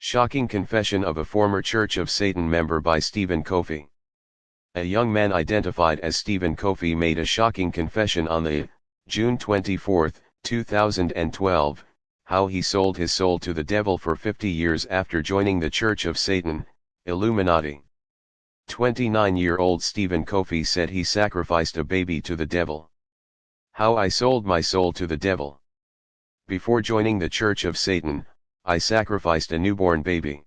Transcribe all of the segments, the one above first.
Shocking confession of a former Church of Satan member by Stephen Kofi. A young man identified as Stephen Kofi made a shocking confession on the June 24, 2012, how he sold his soul to the devil for 50 years after joining the Church of Satan, Illuminati. 29-year-old Stephen Kofi said he sacrificed a baby to the devil. How I sold my soul to the devil. Before joining the Church of Satan, I sacrificed a newborn baby.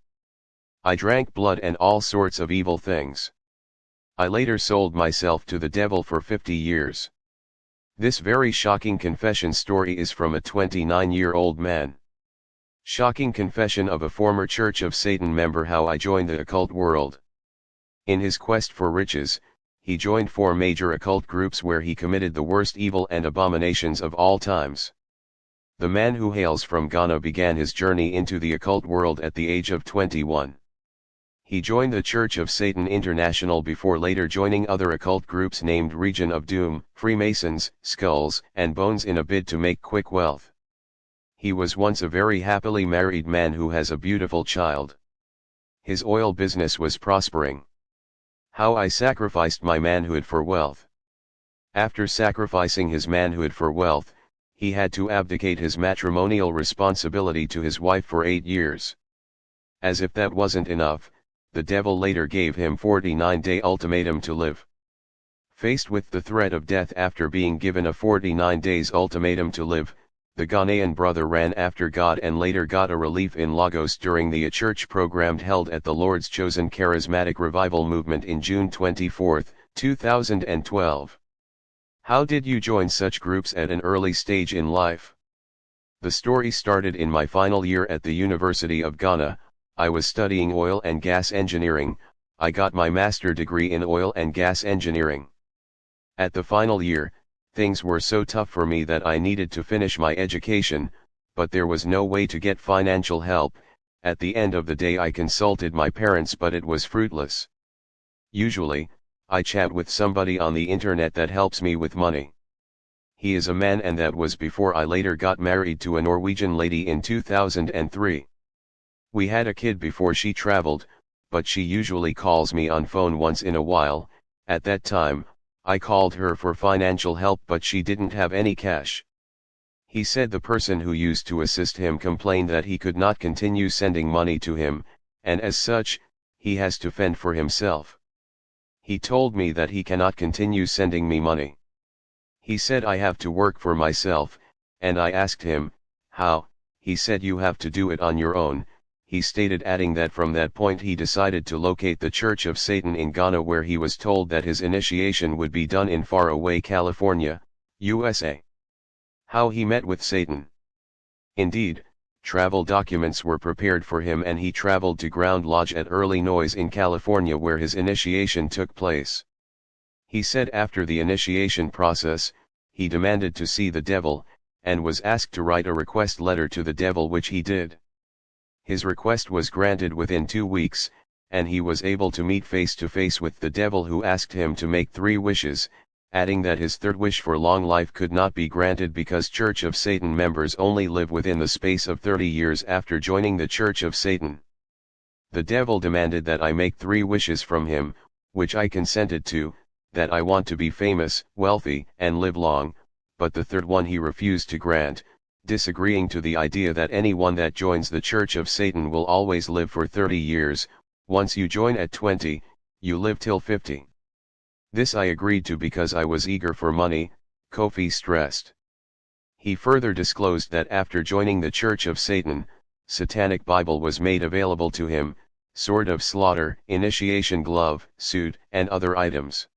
I drank blood and all sorts of evil things. I later sold myself to the devil for 50 years. This very shocking confession story is from a 29-year-old man. Shocking confession of a former Church of Satan member how I joined the occult world. In his quest for riches, he joined 4 major occult groups where he committed the worst evil and abominations of all times. The man who hails from Ghana began his journey into the occult world at the age of 21. He joined the Church of Satan International before later joining other occult groups named Region of Doom, Freemasons, Skulls, and Bones in a bid to make quick wealth. He was once a very happily married man who has a beautiful child. His oil business was prospering. How I sacrificed my manhood for wealth. After sacrificing his manhood for wealth, he had to abdicate his matrimonial responsibility to his wife for 8 years. As if that wasn't enough, the devil later gave him 49-day ultimatum to live. Faced with the threat of death after being given a 49 days ultimatum to live, the Ghanaian brother ran after God and later got a relief in Lagos during the church program held at the Lord's Chosen Charismatic Revival Movement in June 24, 2012. How did you join such groups at an early stage in life? The story started in my final year at the University of Ghana. I was studying oil and gas engineering. I got my master's degree in oil and gas engineering. At the final year, things were so tough for me that I needed to finish my education, but there was no way to get financial help. At the end of the day I consulted my parents, but it was fruitless. Usually, I chat with somebody on the internet that helps me with money. He is a man, and that was before I later got married to a Norwegian lady in 2003. We had a kid before she traveled, but she usually calls me on phone once in a while. At that time, I called her for financial help, but she didn't have any cash. He said the person who used to assist him complained that he could not continue sending money to him, and as such, he has to fend for himself. He told me that he cannot continue sending me money. He said I have to work for myself, and I asked him, how? He said you have to do it on your own. He stated, adding that from that point he decided to locate the Church of Satan in Ghana, where he was told that his initiation would be done in faraway California, USA. How he met with Satan. Indeed, travel documents were prepared for him and he traveled to Ground Lodge at Early Noise in California where his initiation took place. He said after the initiation process, he demanded to see the devil, and was asked to write a request letter to the devil, which he did. His request was granted within 2 weeks, and he was able to meet face to face with the devil, who asked him to make 3 wishes, adding that his third wish for long life could not be granted because Church of Satan members only live within the space of 30 years after joining the Church of Satan. The devil demanded that I make 3 wishes from him, which I consented to, that I want to be famous, wealthy, and live long, but the third one he refused to grant, disagreeing to the idea that anyone that joins the Church of Satan will always live for 30 years, once you join at 20, you live till 50. This I agreed to because I was eager for money, Kofi stressed. He further disclosed that after joining the Church of Satan, Satanic Bible was made available to him, sword of slaughter, initiation glove, suit, and other items.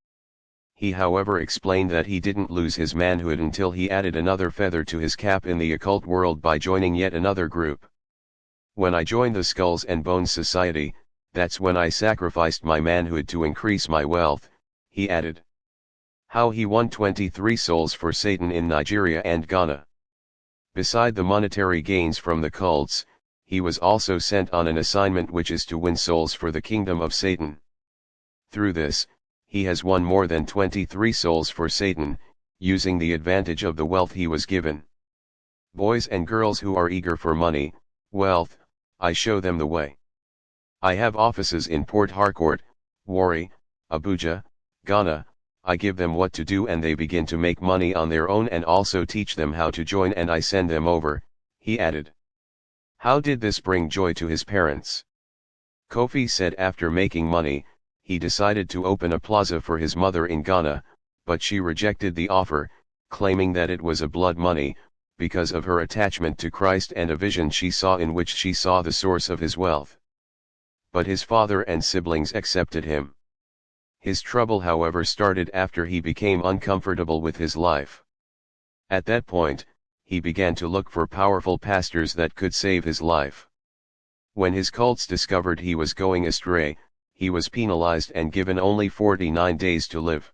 He however explained that he didn't lose his manhood until he added another feather to his cap in the occult world by joining yet another group. When I joined the Skulls and Bones Society, that's when I sacrificed my manhood to increase my wealth, he added. How he won 23 souls for Satan in Nigeria and Ghana. Beside the monetary gains from the cults, he was also sent on an assignment, which is to win souls for the kingdom of Satan. Through this, he has won more than 23 souls for Satan, using the advantage of the wealth he was given. Boys and girls who are eager for money, wealth, I show them the way. I have offices in Port Harcourt, Warri, Abuja, Ghana. I give them what to do and they begin to make money on their own and also teach them how to join and I send them over," he added. How did this bring joy to his parents? Kofi said after making money, he decided to open a plaza for his mother in Ghana, but she rejected the offer, claiming that it was a blood money, because of her attachment to Christ and a vision she saw in which she saw the source of his wealth. But his father and siblings accepted him. His trouble, however, started after he became uncomfortable with his life. At that point, he began to look for powerful pastors that could save his life. When his cults discovered he was going astray, he was penalized and given only 49 days to live.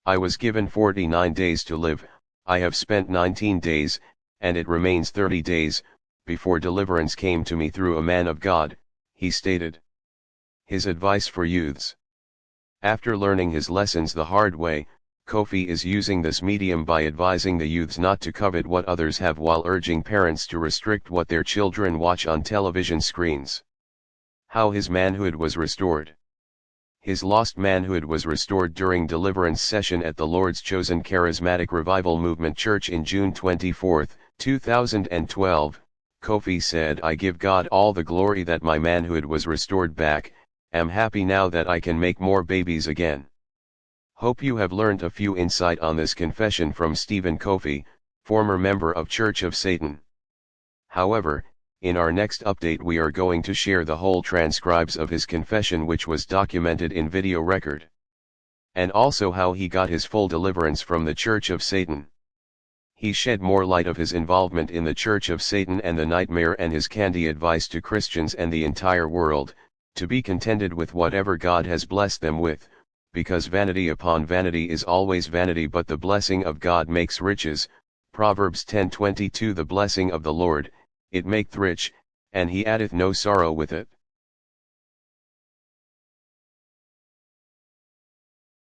I was given 49 days to live, I have spent 19 days, and it remains 30 days, before deliverance came to me through a man of God, he stated. His advice for youths. After learning his lessons the hard way, Kofi is using this medium by advising the youths not to covet what others have while urging parents to restrict what their children watch on television screens. How his manhood was restored. His lost manhood was restored during deliverance session at the Lord's Chosen Charismatic Revival Movement Church in June 24, 2012. Kofi said, "I give God all the glory that my manhood was restored back. Am happy now that I can make more babies again." Hope you have learned a few insight on this confession from Stephen Kofi, former member of Church of Satan. However, in our next update we are going to share the whole transcribes of his confession which was documented in video record. And also how he got his full deliverance from the Church of Satan. He shed more light of his involvement in the Church of Satan and the nightmare and his candy advice to Christians and the entire world, to be contented with whatever God has blessed them with, because vanity upon vanity is always vanity but the blessing of God makes riches, Proverbs 10:22. The blessing of the Lord, it maketh rich, and he addeth no sorrow with it.